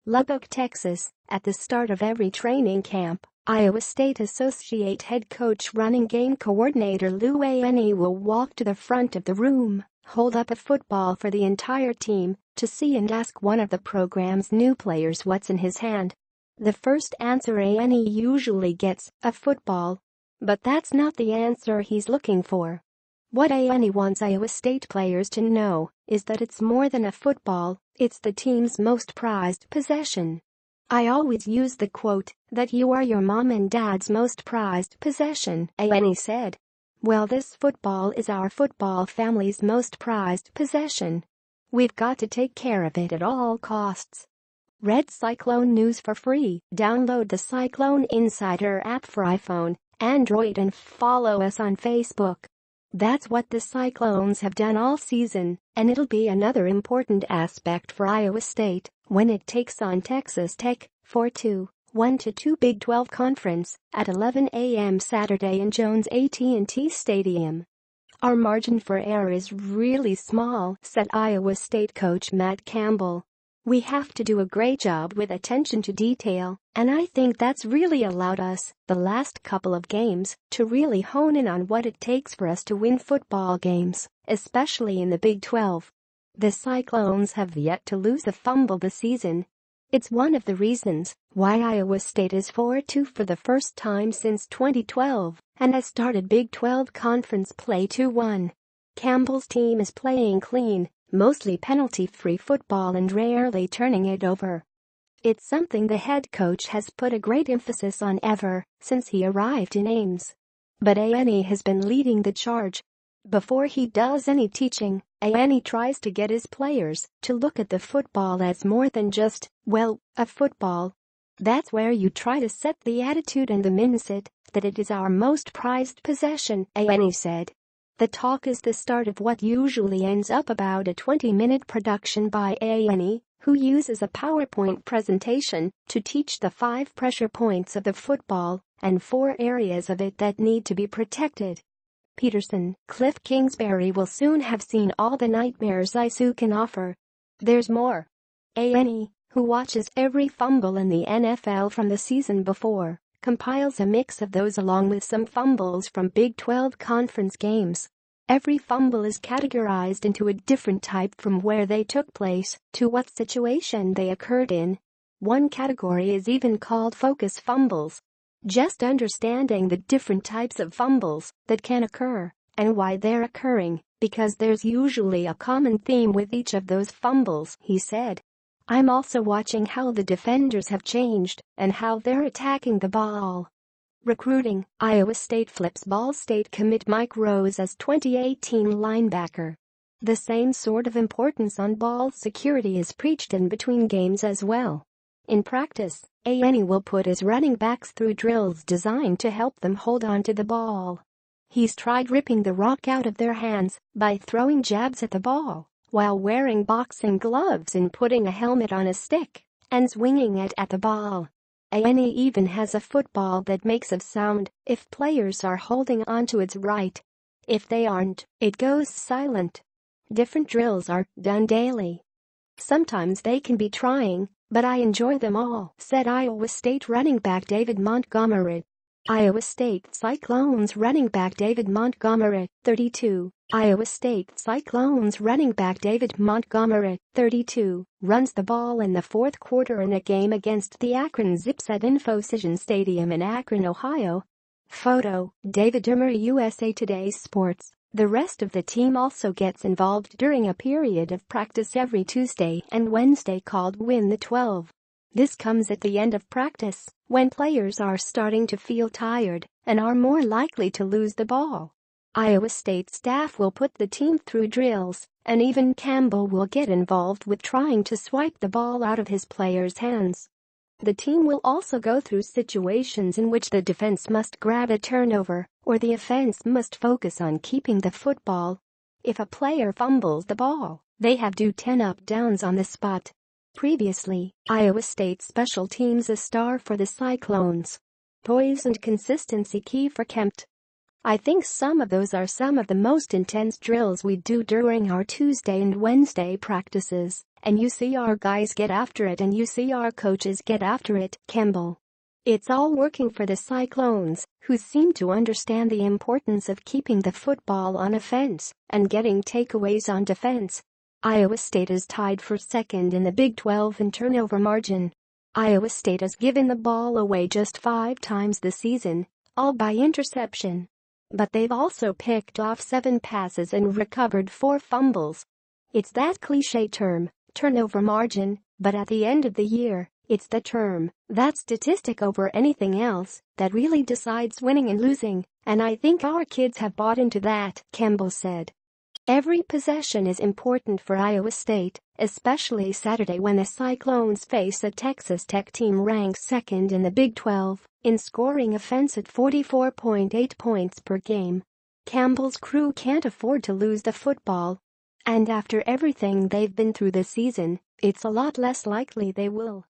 Lubbock, Texas. At the start of every training camp, Iowa State Associate Head Coach Running Game Coordinator Lou Ayeni will walk to the front of the room, hold up a football for the entire team to see and ask one of the program's new players what's in his hand. The first answer Ayeni usually gets, a football. But that's not the answer he's looking for. What Ayeni wants Iowa State players to know is that it's more than a football, it's the team's most prized possession. "I always use the quote that you are your mom and dad's most prized possession," Ayeni said. "Well, this football is our football family's most prized possession. We've got to take care of it at all costs." Read Cyclone news for free. Download the Cyclone Insider app for iPhone, Android and follow us on Facebook. That's what the Cyclones have done all season, and it'll be another important aspect for Iowa State when it takes on Texas Tech for 1-2 Big 12 Conference at 11 a.m. Saturday in Jones AT&T Stadium. "Our margin for error is really small," said Iowa State coach Matt Campbell. "We have to do a great job with attention to detail, and I think that's really allowed us, the last couple of games, to really hone in on what it takes for us to win football games, especially in the Big 12. The Cyclones have yet to lose a fumble this season. It's one of the reasons why Iowa State is 4-2 for the first time since 2012 and has started Big 12 Conference play 2-1. Campbell's team is playing clean, mostly penalty-free football and rarely turning it over. It's something the head coach has put a great emphasis on ever since he arrived in Ames. But Ayeni has been leading the charge. Before he does any teaching, Ayeni tries to get his players to look at the football as more than just, well, a football. That's where you try to set the attitude and the mindset that it is our most prized possession," Ayeni said. The talk is the start of what usually ends up about a 20-minute production by Ayeni, who uses a PowerPoint presentation to teach the 5 pressure points of the football and 4 areas of it that need to be protected. Peterson, Cliff Kingsbury will soon have seen all the nightmares ISU can offer. There's more. Ayeni, who watches every fumble in the NFL from the season before, compiles a mix of those along with some fumbles from Big 12 Conference games. Every fumble is categorized into a different type from where they took place to what situation they occurred in. One category is even called focus fumbles. Just understanding the different types of fumbles that can occur and why they're occurring, because there's usually a common theme with each of those fumbles, he said. "I'm also watching how the defenders have changed and how they're attacking the ball." Recruiting: Iowa State flips Ball State commit Mike Rose as 2018 linebacker. The same sort of importance on ball security is preached in between games as well. In practice, Ayeni will put his running backs through drills designed to help them hold on to the ball. He's tried ripping the rock out of their hands by throwing jabs at the ball while wearing boxing gloves and putting a helmet on a stick and swinging it at the ball. Ayeni even has a football that makes a sound if players are holding onto its right. If they aren't, it goes silent. Different drills are done daily. "Sometimes they can be trying, but I enjoy them all," said Iowa State running back David Montgomery. Iowa State Cyclones running back David Montgomery, 32. Iowa State Cyclones running back David Montgomery, 32, runs the ball in the fourth quarter in a game against the Akron Zips at InfoCision Stadium in Akron, Ohio. Photo: David Emery, USA Today Sports. The rest of the team also gets involved during a period of practice every Tuesday and Wednesday called Win the 12. This comes at the end of practice, when players are starting to feel tired and are more likely to lose the ball. Iowa State staff will put the team through drills, and even Campbell will get involved with trying to swipe the ball out of his players' hands. The team will also go through situations in which the defense must grab a turnover, or the offense must focus on keeping the football. If a player fumbles the ball, they have to do 10 up downs on the spot. Previously, Iowa State special teams a star for the Cyclones. Poise and consistency key for Kempt. I think some of those are some of the most intense drills we do during our Tuesday and Wednesday practices, and you see our guys get after it and you see our coaches get after it, Campbell. It's all working for the Cyclones, who seem to understand the importance of keeping the football on offense and getting takeaways on defense. Iowa State is tied for second in the Big 12 in turnover margin. Iowa State has given the ball away just 5 times this season, all by interception. But they've also picked off 7 passes and recovered 4 fumbles. It's that cliché term, turnover margin, but at the end of the year, it's the term, that statistic over anything else, that really decides winning and losing, and I think our kids have bought into that, Campbell said. Every possession is important for Iowa State, especially Saturday when the Cyclones face a Texas Tech team ranked second in the Big 12 in scoring offense at 44.8 points per game. Campbell's crew can't afford to lose the football. And after everything they've been through this season, it's a lot less likely they will.